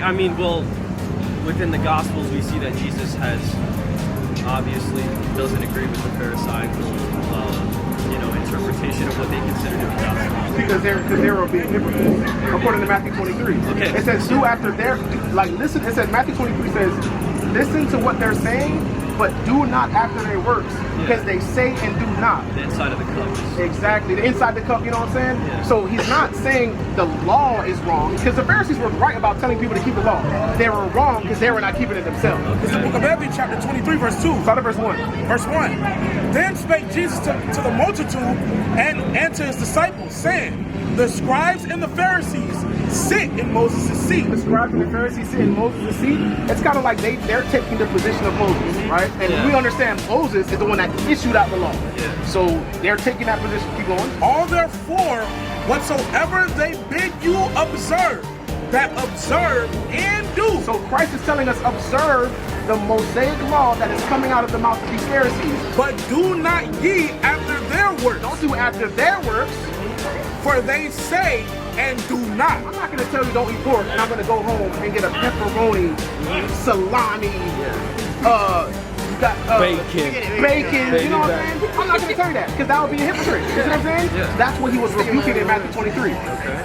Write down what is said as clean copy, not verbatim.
I mean, well, within the Gospels, we see that Jesus has obviously doesn't agree with the Pharisaical, interpretation of what they consider to be gospel. Because they were being hypocrites, according to Matthew 23. Okay. It says, do after their, listen, it says, Matthew 23 says, listen to what they're saying, but do not after their works, because they say and do not. The inside of the cup. Exactly, the inside the cup, you know what I'm saying? Yeah. So he's not saying the law is wrong, because the Pharisees were right about telling people to keep the law. They were wrong because they were not keeping it themselves. It's the book of Matthew, chapter 23, verse 2. Start at verse 1. Verse 1. Then spake Jesus to the multitude and to his disciples, saying, the scribes and the Pharisees sit in Moses' seat. The scribes and the Pharisees sit in Moses' seat. It's kind of like they're taking the position of Moses, right? And we understand Moses is the one that issued out the law. Yeah. So they're taking that position. Keep going. All therefore, whatsoever they bid you observe, that observe and do. So Christ is telling us observe the Mosaic law that is coming out of the mouth of these Pharisees. But do not ye after their works. Don't do after their works. For they say and do not. I'm not going to tell you don't eat pork, and I'm going to go home and get a pepperoni, salami, bacon, you know what I'm saying? I'm not going to tell you that, because that would be a hypocrite. You know what I'm saying? Yeah. That's what he was rebuking in Matthew 23. Okay.